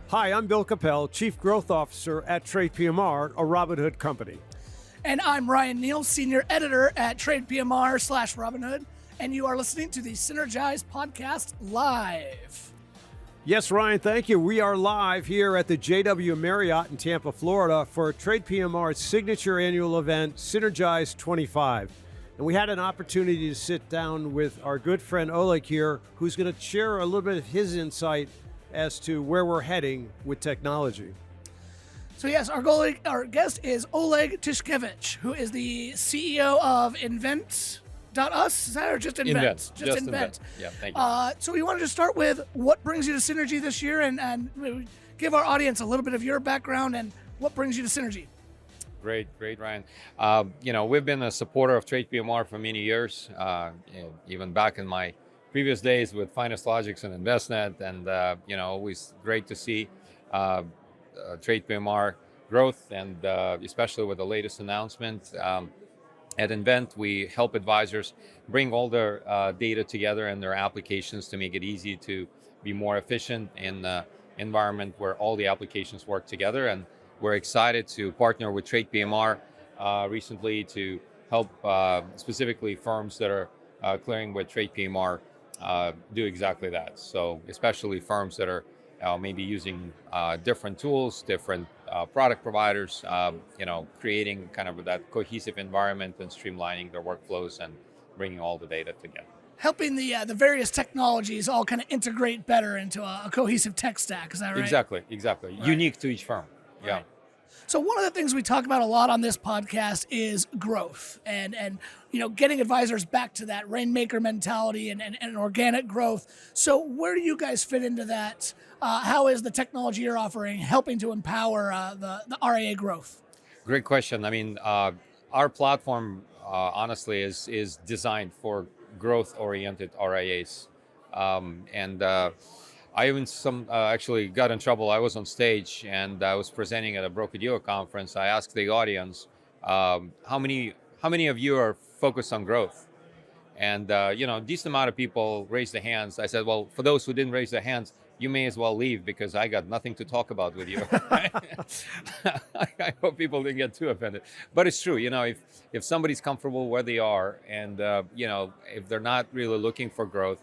Hi, I'm Bill Coppel, Chief Growth Officer at Trade PMR, a Robinhood company. And I'm Ryan Neal, Senior Editor at TradePMR/Robinhood, and you are listening to the Synergy25 podcast live. Yes, Ryan, thank you. We are live here at the JW Marriott in Tampa, Florida for Trade PMR's signature annual event, Synergy25. And we had an opportunity to sit down with our good friend Oleg here, who's going to share a little bit of his insight as to where we're heading with technology. So yes, our guest is Oleg Tishkevich, who is the CEO of Invent.us. Is that or just Invent? Just Invent. Yeah, thank you. So we wanted to start with what brings you to Synergy this year, and give our audience a little bit of your background and what brings you to Synergy. Great, Ryan. We've been a supporter of Trade PMR for many years, even back in my previous days with Finest Logics and InvestNet, and always great to see Trade PMR growth, and especially with the latest announcement. At Invent, we help advisors bring all their data together and their applications to make it easy to be more efficient in an environment where all the applications work together. And we're excited to partner with Trade PMR recently to help specifically firms that are clearing with Trade PMR do exactly that. So especially firms that are maybe using different tools, different product providers, creating kind of that cohesive environment and streamlining their workflows and bringing all the data together. Helping the various technologies all kind of integrate better into a cohesive tech stack. Is that right? Exactly. Right. Unique to each firm. Right. Yeah. So one of the things we talk about a lot on this podcast is growth and getting advisors back to that rainmaker mentality and organic growth. So where do you guys fit into that? How is the technology you're offering helping to empower the RIA growth? Great question. I mean, our platform honestly is designed for growth-oriented RIAs, I even actually got in trouble. I was on stage and I was presenting at a broker-dealer conference. I asked the audience, how many of you are focused on growth? And a decent amount of people raised their hands. I said, well, for those who didn't raise their hands, you may as well leave because I got nothing to talk about with you. I hope people didn't get too offended. But it's true, if somebody's comfortable where they are and, if they're not really looking for growth,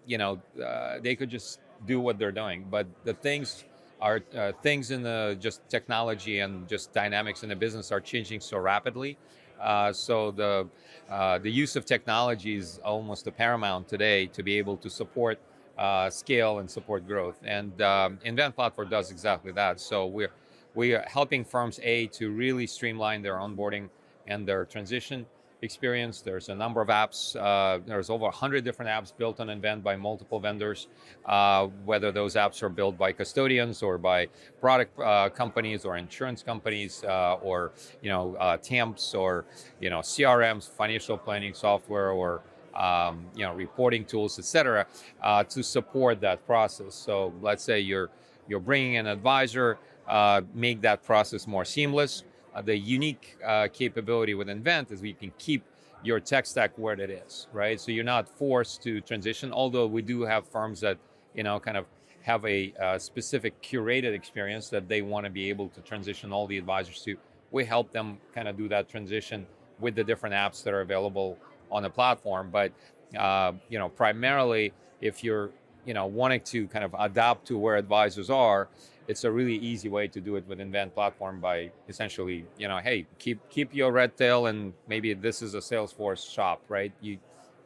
they could just do what they're doing. But the things in the just technology and just dynamics in the business are changing so rapidly. So the use of technology is almost the paramount today to be able to support scale and support growth. And Invent platform does exactly that. So we are helping firms to really streamline their onboarding and their transition experience. There's a number of apps. There's over 100 different apps built on Invent by multiple vendors, whether those apps are built by custodians or by product companies or insurance companies or TAMPs or CRMs, financial planning software, or reporting tools, etc., to support that process. So let's say you're bringing an advisor, make that process more seamless. The unique capability with Invent is we can keep your tech stack where it is, right? So you're not forced to transition, although we do have firms that, kind of have a specific curated experience that they want to be able to transition all the advisors to. We help them kind of do that transition with the different apps that are available on the platform. But, primarily if you're, wanting to kind of adapt to where advisors are, it's a really easy way to do it with Invent platform by essentially, hey, keep your red tail, and maybe this is a Salesforce shop, right? You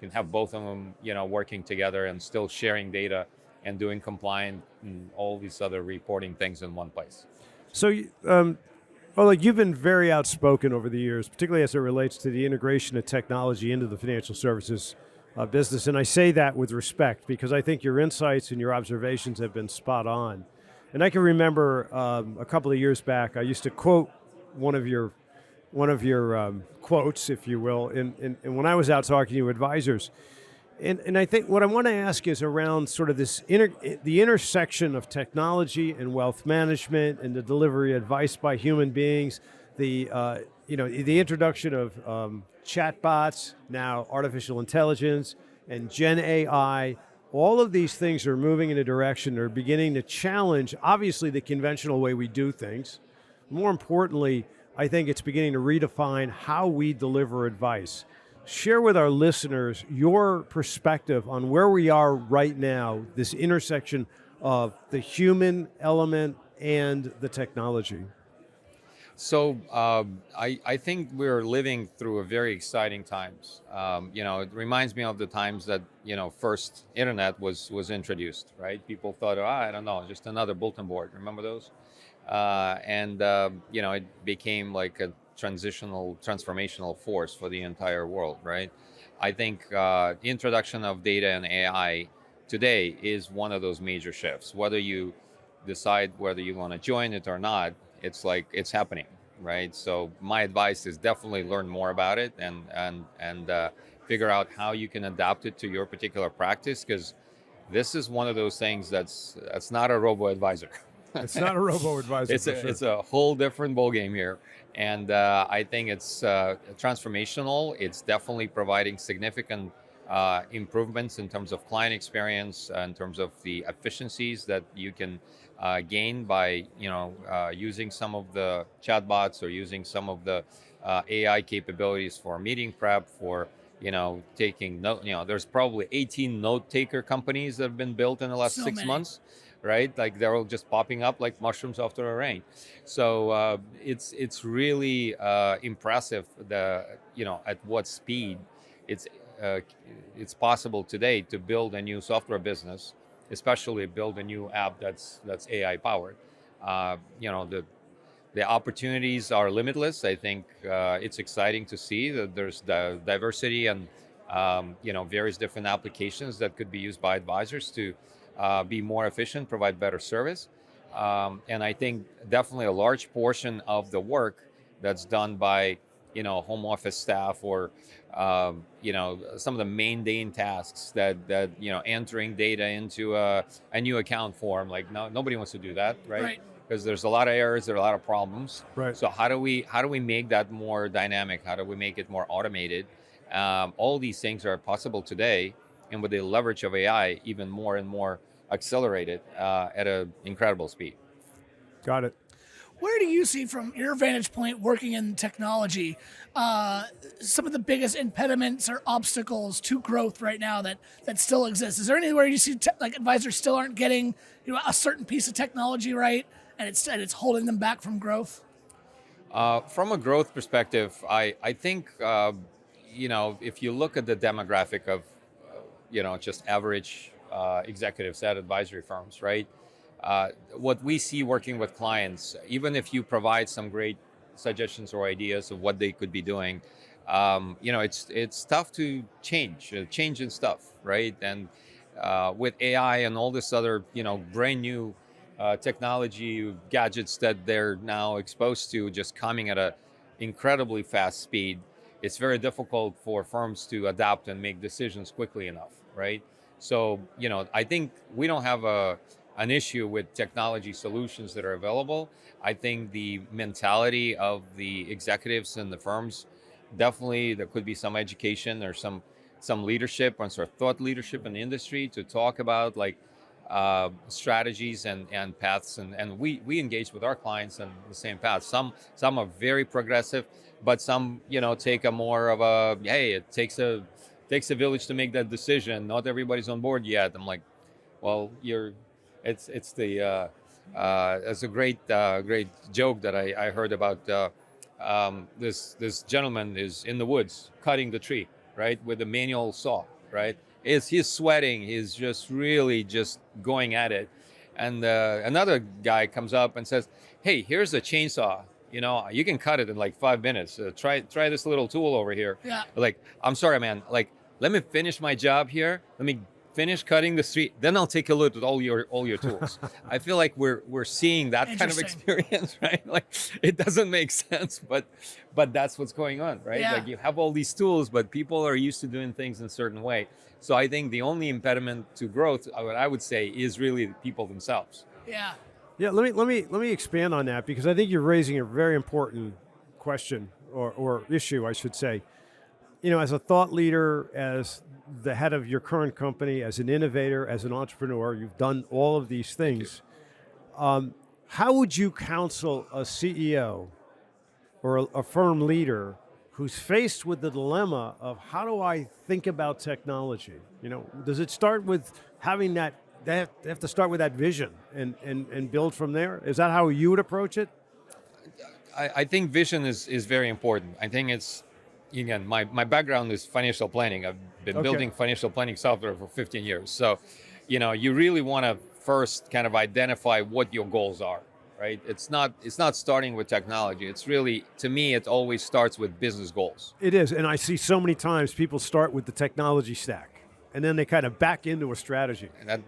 can have both of them, working together and still sharing data and doing compliant and all these other reporting things in one place. So, Oleg, you've been very outspoken over the years, particularly as it relates to the integration of technology into the financial services business. And I say that with respect because I think your insights and your observations have been spot on. And I can remember a couple of years back, I used to quote one of your quotes, if you will, and when I was out talking to advisors. And I think what I want to ask is around sort of this the intersection of technology and wealth management and the delivery of advice by human beings, the introduction of chatbots, now artificial intelligence and Gen AI, all of these things are moving in a direction, they're beginning to challenge, obviously, the conventional way we do things. More importantly, I think it's beginning to redefine how we deliver advice. Share with our listeners your perspective on where we are right now, this intersection of the human element and the technology. So I think we're living through a very exciting times. It reminds me of the times that first internet was introduced. Right? People thought, I don't know, just another bulletin board. Remember those? It became like a transformational force for the entire world. Right? I think the introduction of data and AI today is one of those major shifts. Whether you decide whether you want to join it or not, it's happening, right? So my advice is definitely learn more about it and figure out how you can adapt it to your particular practice, because this is one of those things that's not a robo advisor. It's not a robo advisor. It's a whole different ballgame here, and I think it's transformational. It's definitely providing significant improvements in terms of client experience, in terms of the efficiencies that you can gain by using some of the chatbots or using some of the AI capabilities for meeting prep, for taking note. There's probably 18 note taker companies that have been built in the last 6 months. Right, like they're all just popping up like mushrooms after a rain. So it's really impressive at what speed it's possible today to build a new software business, especially build a new app that's AI powered. The opportunities are limitless. I think it's exciting to see that there's the diversity and various different applications that could be used by advisors to be more efficient, provide better service. And I think definitely a large portion of the work that's done by home office staff or some of the mundane tasks that entering data into a new account form, like nobody wants to do that, right? Because there's a lot of errors, there are a lot of problems. Right. So how do we make that more dynamic? How do we make it more automated? All these things are possible today, and with the leverage of AI, even more and more accelerated at an incredible speed. Got it. Where do you see, from your vantage point working in technology, some of the biggest impediments or obstacles to growth right now that still exist? Is there anywhere you see advisors still aren't getting a certain piece of technology right, and it's holding them back from growth? From a growth perspective, I think if you look at the demographic of just average executives at advisory firms, right? What we see working with clients, even if you provide some great suggestions or ideas of what they could be doing, it's tough to change in stuff, right? And with AI and all this other, brand new technology gadgets that they're now exposed to, just coming at a incredibly fast speed, it's very difficult for firms to adapt and make decisions quickly enough, right? So, I think we don't have an issue with technology solutions that are available. I think the mentality of the executives in the firms, definitely there could be some education or some leadership or sort of thought leadership in the industry to talk about strategies and paths. And we engage with our clients on the same path. Some are very progressive, but some, take a more of a, hey, it takes a village to make that decision. Not everybody's on board yet. I'm like, well, it's a great joke that I heard about this gentleman is in the woods cutting the tree, right, with a manual saw, right? He's sweating, he's just really just going at it, and another guy comes up and says, hey, here's a chainsaw. You can cut it in like 5 minutes. Try this little tool over here. Yeah. Like, I'm sorry, man. Like, let me finish my job here. Let me finish cutting the tree. Then I'll take a look at all your tools. I feel like we're seeing that kind of experience, right? Like, it doesn't make sense, but that's what's going on, right? Yeah. Like, you have all these tools, but people are used to doing things in a certain way. So I think the only impediment to growth, what I would say, is really the people themselves. Yeah. Yeah, let me expand on that, because I think you're raising a very important question or issue, I should say. As a thought leader, as the head of your current company, as an innovator, as an entrepreneur. You've done all of these things. How would you counsel a CEO or a firm leader who's faced with the dilemma of how do I think about technology? Does it start with having that, they have to start with that vision and build from there? Is that how you would approach it? I think vision is very important. I think it's, again, my background is financial planning. I've been building financial planning software for 15 years. So, you really want to first kind of identify what your goals are, right? It's not starting with technology. It's really, to me, it always starts with business goals. It is, and I see so many times people start with the technology stack, and then they kind of back into a strategy. And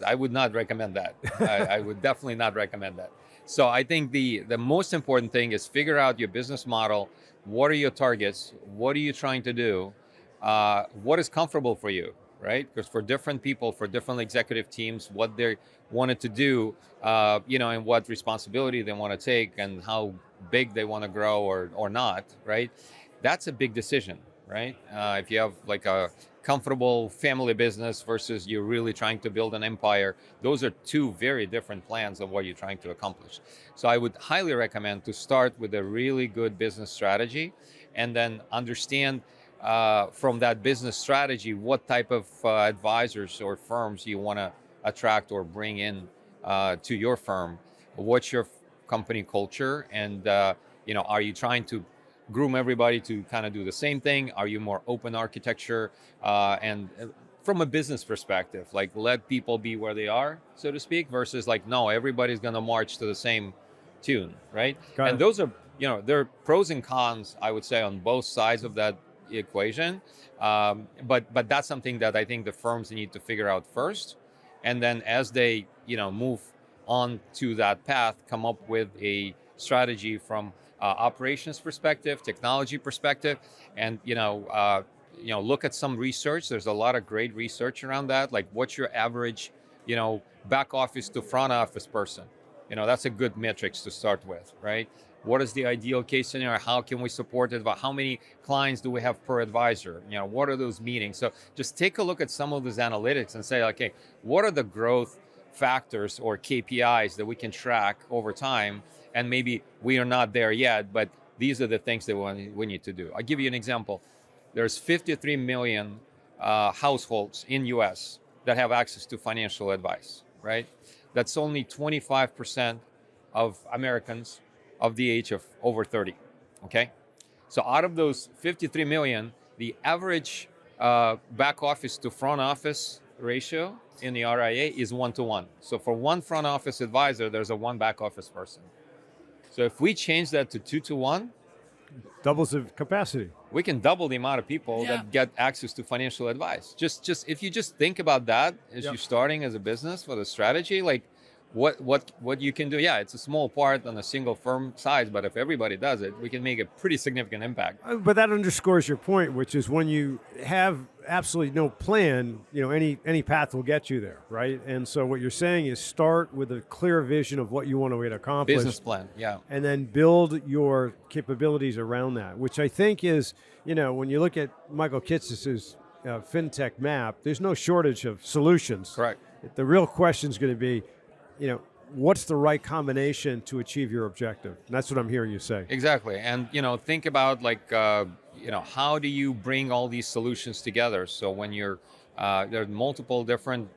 I would not recommend that. I would definitely not recommend that. So I think the most important thing is figure out your business model. What are your targets? What are you trying to do? What is comfortable for you, right? Because for different people, for different executive teams, what they wanted to do, and what responsibility they want to take and how big they want to grow or not, right? That's a big decision, right? If you have like a comfortable family business versus you're really trying to build an empire, those are two very different plans of what you're trying to accomplish. So I would highly recommend to start with a really good business strategy and then understand from that business strategy what type of advisors or firms you want to attract or bring in to your firm. What's your company culture, and are you trying to groom everybody to kind of do the same thing? Are you more open architecture? And from a business perspective, like let people be where they are, so to speak, versus like, no, everybody's going to march to the same tune, right? And those are, there are pros and cons, I would say, on both sides of that equation. But that's something that I think the firms need to figure out first. And then as they, move on to that path, come up with a strategy from operations perspective, technology perspective, and look at some research. There's a lot of great research around that. Like, what's your average, back office to front office person? That's a good metrics to start with, right? What is the ideal case scenario? How can we support it? How many clients do we have per advisor? What are those meetings? So just take a look at some of those analytics and say, okay, what are the growth factors or KPIs that we can track over time? And maybe we are not there yet, but these are the things that we need to do. I'll give you an example. There's 53 million households in US that have access to financial advice, right? That's only 25% of Americans of the age of over 30, okay? So out of those 53 million, the average back office to front office ratio in the RIA is 1-to-1. So for one front office advisor, there's a one back office person. So if we change that to 2-to-1, doubles the capacity. We can double the amount of people that get access to financial advice. Just if you just think about that as you're starting as a business with a strategy, like what you can do. Yeah, it's a small part on a single firm size, but if everybody does it, we can make a pretty significant impact. But that underscores your point, which is when you have absolutely no plan, any path will get you there, right? And so what you're saying is start with a clear vision of what you want to accomplish. Business plan, yeah. And then build your capabilities around that, which I think is, when you look at Michael Kitces's Fintech map, there's no shortage of solutions. Correct. The real question is going to be, what's the right combination to achieve your objective? And that's what I'm hearing you say. Exactly. And, think about how do you bring all these solutions together? So when there are multiple different,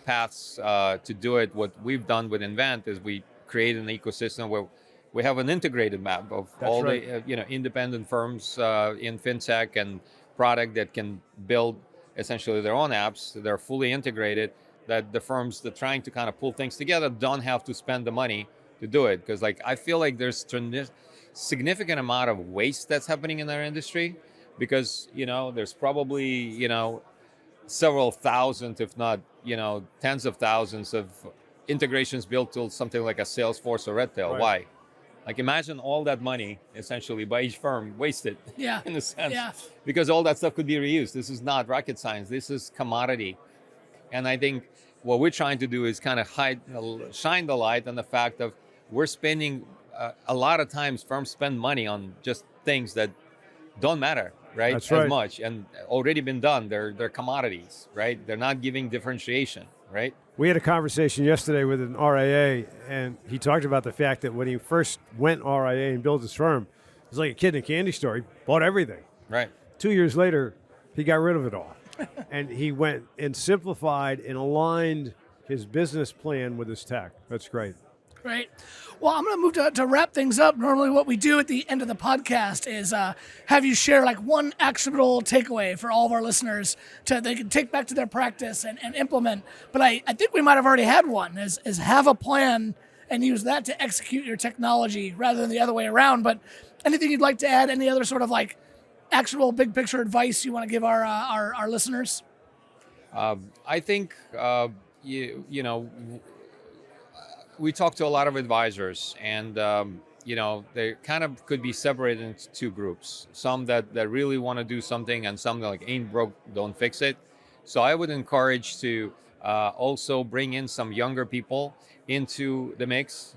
paths to do it. What we've done with Invent is we create an ecosystem where we have an integrated map of the independent firms in FinTech and product that can build essentially their own apps. They're fully integrated, that the firms that are trying to kind of pull things together don't have to spend the money to do it. Because I feel like there's significant amount of waste that's happening in our industry, because, there's probably, several thousand, if not, tens of thousands of integrations built to something like a Salesforce or Redtail. Right. Why? Like, imagine all that money essentially by each firm wasted in a sense, because all that stuff could be reused. This is not rocket science. This is commodity. And I think what we're trying to do is kind of shine the light on the fact of we're spending a lot of times firms spend money on just things that don't matter. right? That's right. As much and already been done. They're commodities, right? They're not giving differentiation, right? We had a conversation yesterday with an RIA, and he talked about the fact that when he first went RIA and built his firm, it was like a kid in a candy store. He bought everything. Right. 2 years later, he got rid of it all. And he went and simplified and aligned his business plan with his tech. That's great. Great. Well, I'm going to move to wrap things up. Normally what we do at the end of the podcast is have you share like one actionable takeaway for all of our listeners they can take back to their practice and implement. But I think we might have already had one, is have a plan and use that to execute your technology rather than the other way around. But anything you'd like to add, any other sort of like actual big picture advice you want to give our listeners? I think, we talk to a lot of advisors, and they kind of could be separated into two groups. Some that really want to do something, and some that like ain't broke, don't fix it. So I would encourage to also bring in some younger people into the mix.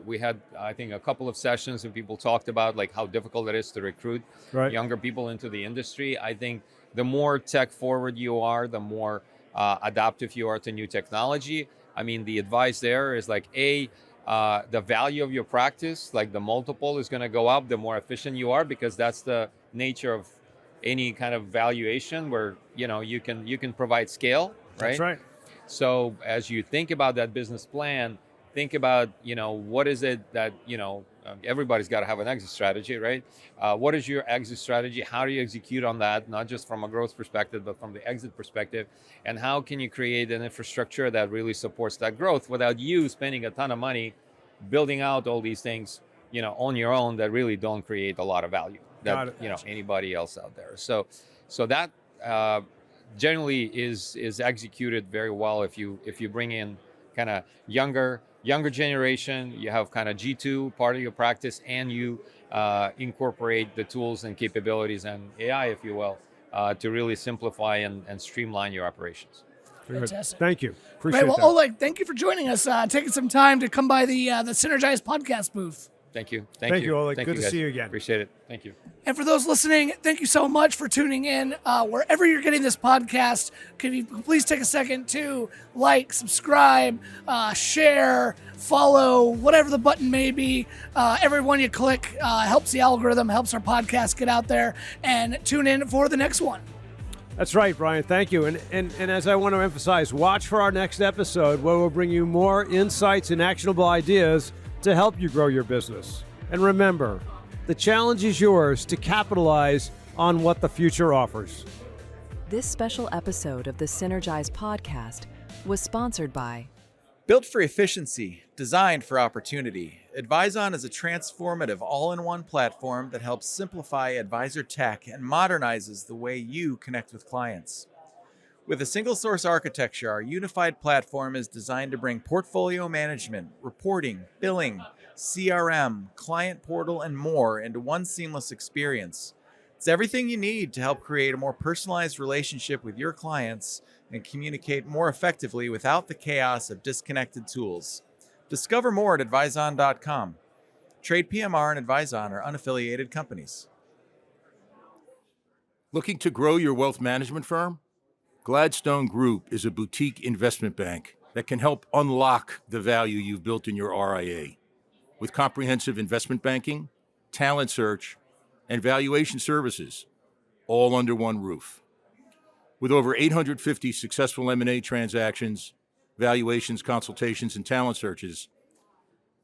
We had, I think, a couple of sessions and people talked about like how difficult it is to recruit younger people into the industry. I think the more tech forward you are, the more adaptive you are to new technology. I mean, the advice there is like, the value of your practice, like the multiple is going to go up the more efficient you are, because that's the nature of any kind of valuation where, you can provide scale, right? That's right. So as you think about that business plan, think about, what is it that, everybody's got to have an exit strategy, right? What is your exit strategy? How do you execute on that? Not just from a growth perspective, but from the exit perspective. And how can you create an infrastructure that really supports that growth without you spending a ton of money building out all these things, on your own that really don't create a lot of value that, anybody else out there. So that generally is executed very well if you bring in kind of younger generation, you have kind of G2 part of your practice, and you incorporate the tools and capabilities and AI, if you will, to really simplify and streamline your operations. Fantastic. Thank you. Appreciate Great. Well, that. Oleg, thank you for joining us, taking some time to come by the Synergize podcast booth. Thank you. Thank you, Oleg. Thank Good you, to guys. see you again. Appreciate it. Thank you. And for those listening, thank you so much for tuning in. Wherever you're getting this podcast, can you please take a second to like, subscribe, share, follow, whatever the button may be. Every one you click helps the algorithm, helps our podcast get out there, and tune in for the next one. That's right, Brian. Thank you. And as I want to emphasize, watch for our next episode where we'll bring you more insights and actionable ideas to help you grow your business. And remember, the challenge is yours to capitalize on what the future offers. This special episode of the Synergize podcast was sponsored by Built for efficiency, designed for opportunity, Advizon is a transformative all-in-one platform that helps simplify advisor tech and modernizes the way you connect with clients. With a single source architecture, our unified platform is designed to bring portfolio management, reporting, billing, CRM, client portal, and more into one seamless experience. It's everything you need to help create a more personalized relationship with your clients and communicate more effectively without the chaos of disconnected tools. Discover more at advizon.com. Trade PMR and Advizon are unaffiliated companies. Looking to grow your wealth management firm? Gladstone Group is a boutique investment bank that can help unlock the value you've built in your RIA. With comprehensive investment banking, talent search, and valuation services, all under one roof. With over 850 successful M&A transactions, valuations, consultations, and talent searches,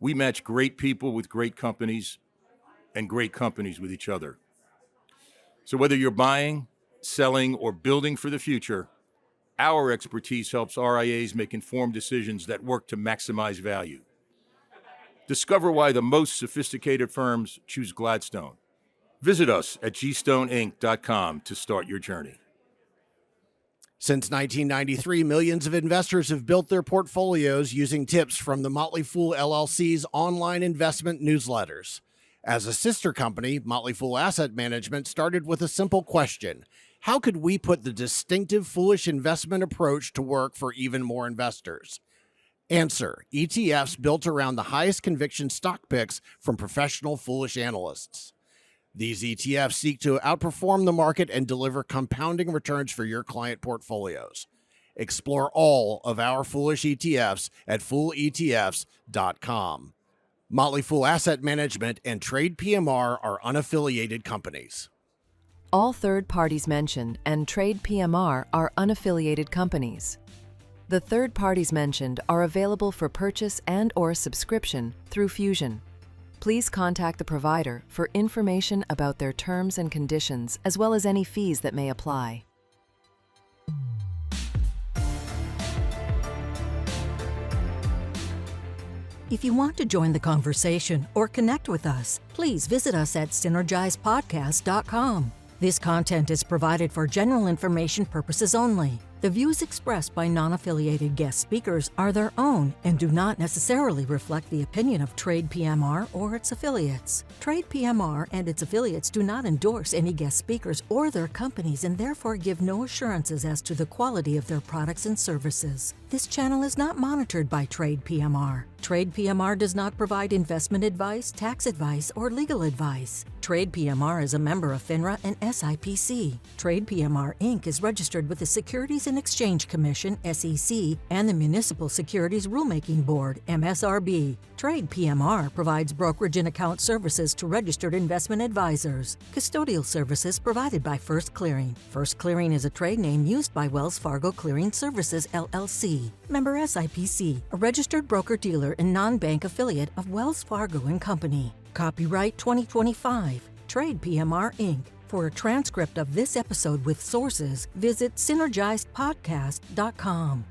we match great people with great companies and great companies with each other. So whether you're buying, selling, or building for the future, our expertise helps RIAs make informed decisions that work to maximize value. Discover why the most sophisticated firms choose Gladstone. Visit us at gstoneinc.com to start your journey. Since 1993, millions of investors have built their portfolios using tips from the Motley Fool LLC's online investment newsletters. As a sister company, Motley Fool Asset Management started with a simple question: how could we put the distinctive foolish investment approach to work for even more investors? Answer: ETFs built around the highest conviction stock picks from professional foolish analysts. These ETFs seek to outperform the market and deliver compounding returns for your client portfolios. Explore all of our foolish ETFs at fooletfs.com. Motley Fool Asset Management and Trade PMR are unaffiliated companies. All third parties mentioned and Trade PMR are unaffiliated companies. The third parties mentioned are available for purchase and/or subscription through Fusion. Please contact the provider for information about their terms and conditions as well as any fees that may apply. If you want to join the conversation or connect with us, please visit us at Synergizepodcast.com. This content is provided for general information purposes only. The views expressed by non-affiliated guest speakers are their own and do not necessarily reflect the opinion of Trade PMR or its affiliates. Trade PMR and its affiliates do not endorse any guest speakers or their companies and therefore give no assurances as to the quality of their products and services. This channel is not monitored by Trade PMR. Trade PMR does not provide investment advice, tax advice, or legal advice. Trade PMR is a member of FINRA and SIPC. Trade PMR Inc. is registered with the Securities and Exchange Commission, SEC, and the Municipal Securities Rulemaking Board, MSRB. Trade PMR provides brokerage and account services to registered investment advisors. Custodial services provided by First Clearing. First Clearing is a trade name used by Wells Fargo Clearing Services, LLC. Member SIPC, a registered broker-dealer and non-bank affiliate of Wells Fargo & Company. Copyright 2025, Trade PMR Inc. For a transcript of this episode with sources, visit Synergizepodcast.com.